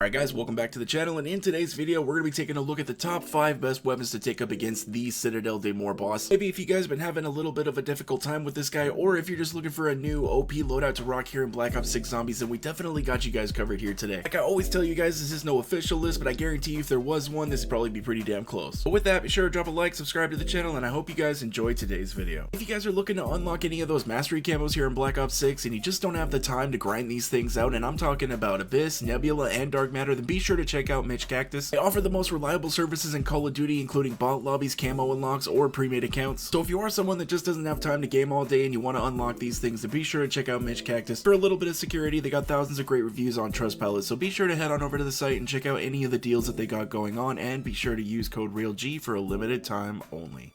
Alright guys, welcome back to the channel, and in today's video we're going to be taking a look at the top 5 best weapons to take up against the Citadelle Des Morts boss. Maybe if you guys have been having a little bit of a difficult time with this guy, or if you're just looking for a new OP loadout to rock here in Black Ops 6 Zombies, then we definitely got you guys covered here today. Like I always tell you guys, this is no official list, but I guarantee you if there was one, this would probably be pretty damn close. But with that, be sure to drop a like, subscribe to the channel, and I hope you guys enjoyed today's video. If you guys are looking to unlock any of those mastery camos here in Black Ops 6, and you just don't have the time to grind these things out, and I'm talking about Abyss, Nebula, and Dark Matter, then be sure to check out Mitch Cactus. They offer the most reliable services in Call of Duty, including bot lobbies, camo unlocks, or pre-made accounts. So if you are someone that just doesn't have time to game all day and you want to unlock these things, then be sure to check out Mitch Cactus. For a little bit of security, they got thousands of great reviews on Trustpilot, so be sure to head on over to the site and check out any of the deals that they got going on, and be sure to use code REALG for a limited time only.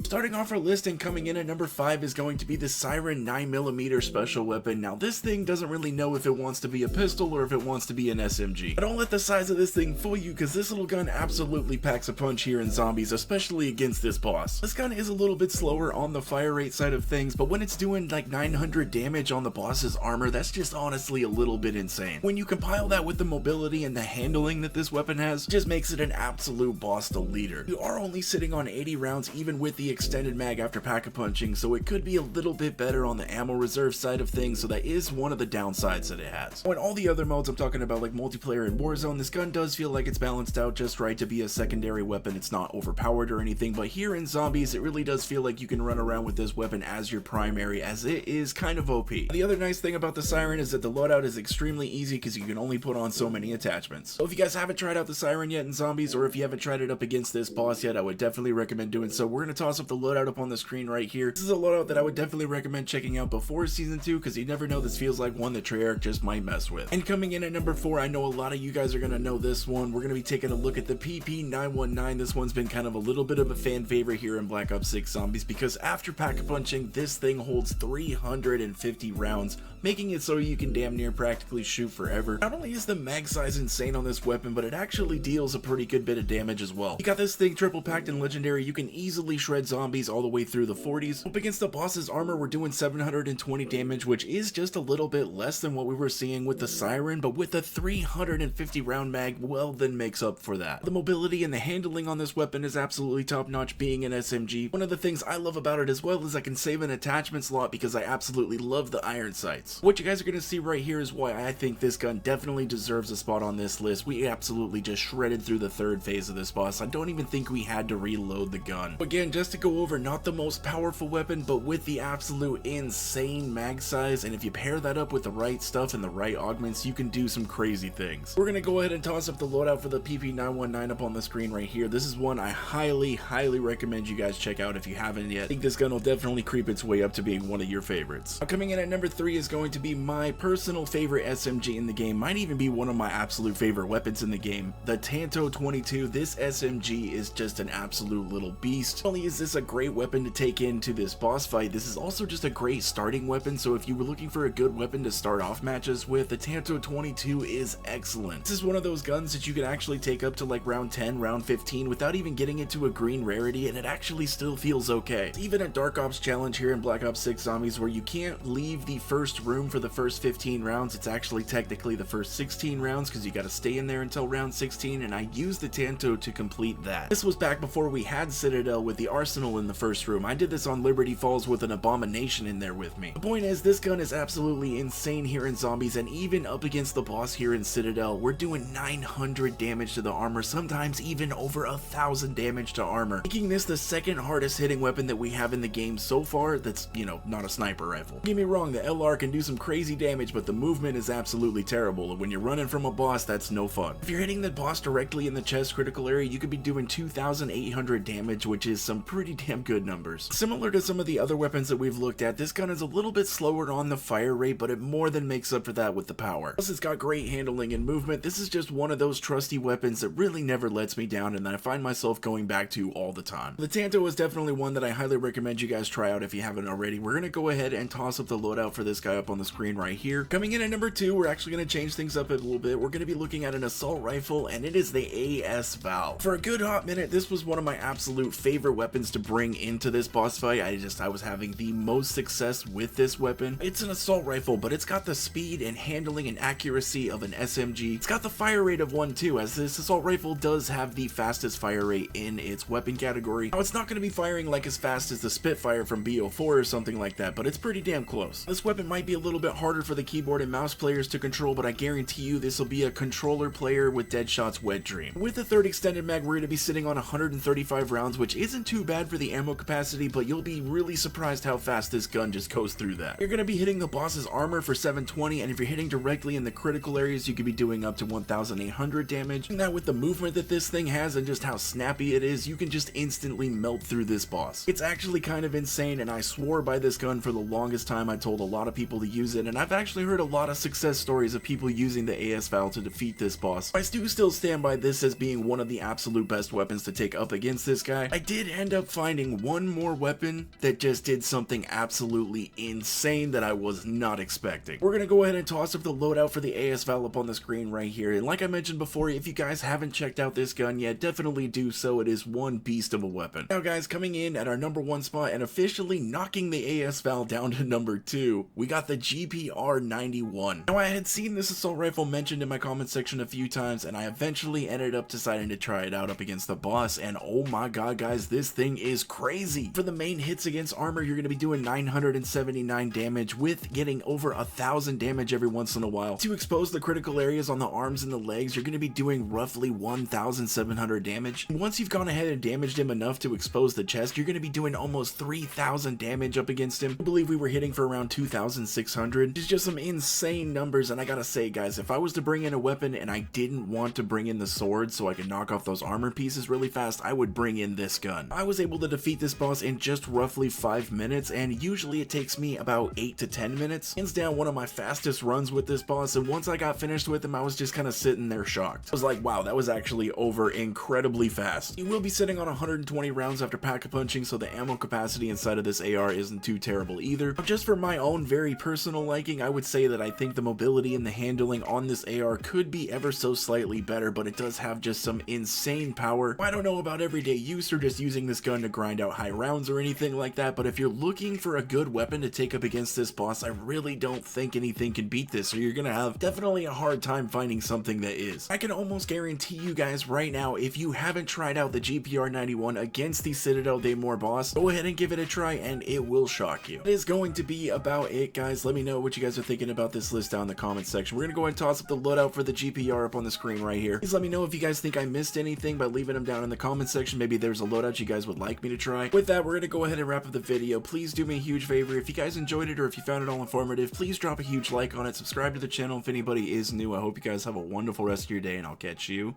Starting off our list and coming in at number 5 is going to be the Siren 9mm special weapon. Now this thing doesn't really know if it wants to be a pistol or if it wants to be an SMG. But don't let the size of this thing fool you, because this little gun absolutely packs a punch here in Zombies, especially against this boss. This gun is a little bit slower on the fire rate side of things, but when it's doing like 900 damage on the boss's armor, that's just honestly a little bit insane. When you compile that with the mobility and the handling that this weapon has, it just makes it an absolute boss to leader. You are only sitting on 80 rounds even with the extended mag after pack-a-punching, so it could be a little bit better on the ammo reserve side of things, so that is one of the downsides that it has. In all the other modes I'm talking about, like multiplayer and Warzone, this gun does feel like it's balanced out just right to be a secondary weapon. It's not overpowered or anything, but here in Zombies it really does feel like you can run around with this weapon as your primary, as it is kind of OP. The other nice thing about the Siren is that the loadout is extremely easy because you can only put on so many attachments. So if you guys haven't tried out the Siren yet in Zombies, or if you haven't tried it up against this boss yet, I would definitely recommend doing so. We're going to toss up the loadout up on the screen right here. This is a loadout that I would definitely recommend checking out before season 2, because you never know, this feels like one that Treyarch just might mess with. And coming in at number 4, I know a lot of you guys are going to know this one. We're going to be taking a look at the PP919. This one's been kind of a little bit of a fan favorite here in Black Ops 6 Zombies, because after pack-a-punching, this thing holds 350 rounds, making it so you can damn near practically shoot forever. Not only is the mag size insane on this weapon, but it actually deals a pretty good bit of damage as well. You got this thing triple packed in Legendary, you can easily shred zombies all the way through the 40s. Up against the boss's armor, we're doing 720 damage, which is just a little bit less than what we were seeing with the Siren, but with the 350 round mag, well, then makes up for that. The mobility and the handling on this weapon is absolutely top notch, being an SMG. One of the things I love about it as well is I can save an attachment slot because I absolutely love the iron sights. What you guys are going to see right here is why I think this gun definitely deserves a spot on this list. We absolutely just shredded through the third phase of this boss. I don't even think we had to reload the gun. Again, just to go over, not the most powerful weapon, but with the absolute insane mag size, and if you pair that up with the right stuff and the right augments, you can do some crazy things. We're going to go ahead and toss up the loadout for the PP919 up on the screen right here. This is one I highly recommend you guys check out if you haven't yet. I think this gun will definitely creep its way up to being one of your favorites. Now, coming in at number 3 is going to be my personal favorite SMG in the game, might even be one of my absolute favorite weapons in the game, the Tanto 22. This SMG is just an absolute little beast. Not only is this a great weapon to take into this boss fight, this is also just a great starting weapon, so if you were looking for a good weapon to start off matches with, the Tanto 22 is excellent. This is one of those guns that you can actually take up to like round 10, round 15 without even getting into a green rarity, and it actually still feels okay. Even a Dark Ops challenge here in Black Ops 6 Zombies where you can't leave the first room for the first 15 rounds, it's actually technically the first 16 rounds because you got to stay in there until round 16, and I used the Tanto to complete that. This was back before we had Citadel with the Arsenal in the first room. I did this on Liberty Falls with an Abomination in there with me. The point is, this gun is absolutely insane here in Zombies, and even up against the boss here in Citadel, we're doing 900 damage to the armor, sometimes even over 1,000 damage to armor, making this the second hardest hitting weapon that we have in the game so far that's, you know, not a sniper rifle. Don't get me wrong, the LR can do some crazy damage, but the movement is absolutely terrible. When you're running from a boss, that's no fun. If you're hitting the boss directly in the chest critical area, you could be doing 2,800 damage, which is some pretty damn good numbers. Similar to some of the other weapons that we've looked at, this gun is a little bit slower on the fire rate, but it more than makes up for that with the power. Plus, it's got great handling and movement. This is just one of those trusty weapons that really never lets me down, and that I find myself going back to all the time. The Tanto is definitely one that I highly recommend you guys try out if you haven't already. We're going to go ahead and toss up the loadout for this guy up on the screen right here. Coming in at number 2, we're actually going to change things up a little bit. We're going to be looking at an assault rifle, and it is the AS Val. For a good hot minute, this was one of my absolute favorite weapons to bring into this boss fight. I was having the most success with this weapon. It's an assault rifle, but it's got the speed and handling and accuracy of an SMG. It's got the fire rate of one too, as this assault rifle does have the fastest fire rate in its weapon category. Now, it's not going to be firing like as fast as the Spitfire from BO4 or something like that, but it's pretty damn close. This weapon might be a little bit harder for the keyboard and mouse players to control, but I guarantee you this will be a controller player with Deadshot's wet dream. With the third extended mag, we're going to be sitting on 135 rounds, which isn't too bad for the ammo capacity, but you'll be really surprised how fast this gun just goes through that. You're going to be hitting the boss's armor for 720, and if you're hitting directly in the critical areas, you could be doing up to 1,800 damage. And that with the movement that this thing has and just how snappy it is, you can just instantly melt through this boss. It's actually kind of insane, and I swore by this gun for the longest time. I told a lot of people to use it, and I've actually heard a lot of success stories of people using the AS Val to defeat this boss. I do still stand by this as being one of the absolute best weapons to take up against this guy. I did end up finding one more weapon that just did something absolutely insane that I was not expecting. We're gonna go ahead and toss up the loadout for the AS Val up on the screen right here, and like I mentioned before, if you guys haven't checked out this gun yet, definitely do so. It is one beast of a weapon. Now guys, coming in at our number 1 spot and officially knocking the AS Val down to number 2, we got the GPR-91. Now I had seen this assault rifle mentioned in my comment section a few times, and I eventually ended up deciding to try it out up against the boss, and oh my god guys, this thing is crazy. For the main hits against armor, you're going to be doing 979 damage with getting over 1,000 damage every once in a while. To expose the critical areas on the arms and the legs, you're going to be doing roughly 1,700 damage. And once you've gone ahead and damaged him enough to expose the chest, you're going to be doing almost 3,000 damage up against him. I believe we were hitting for around 2,600. It's just some insane numbers, and I gotta say guys, if I was to bring in a weapon and I didn't want to bring in the sword so I could knock off those armor pieces really fast, I would bring in this gun. I was able to defeat this boss in just roughly 5 minutes, and usually it takes me about 8 to 10 minutes. Hands down one of my fastest runs with this boss, and once I got finished with him, I was just kind of sitting there shocked. I was like, wow, that was actually over incredibly fast. You will be sitting on 120 rounds after pack-a-punching, so the ammo capacity inside of this AR isn't too terrible either. But just for my own very personal liking, I would say that I think the mobility and the handling on this AR could be ever so slightly better, but it does have just some insane power. I don't know about everyday use or just using this gun to grind out high rounds or anything like that, but if you're looking for a good weapon to take up against this boss, I really don't think anything can beat this, or you're gonna have definitely a hard time finding something that is. I can almost guarantee you guys right now, if you haven't tried out the GPR-91 against the Citadelle Des Morts boss, go ahead and give it a try and it will shock you. That is going to be about it guys. Let me know what you guys are thinking about this list down in the comment section. We're gonna go ahead and toss up the loadout for the GPR up on the screen right here. Please let me know if you guys think I missed anything by leaving them down in the comment section. Maybe there's a loadout you guys would like me to try. With that, we're gonna go ahead and wrap up the video. Please do me a huge favor. If you guys enjoyed it or if you found it all informative, please drop a huge like on it. Subscribe to the channel if anybody is new. I hope you guys have a wonderful rest of your day, and I'll catch you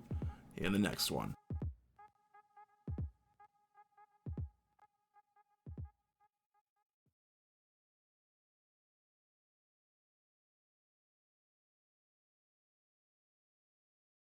in the next one.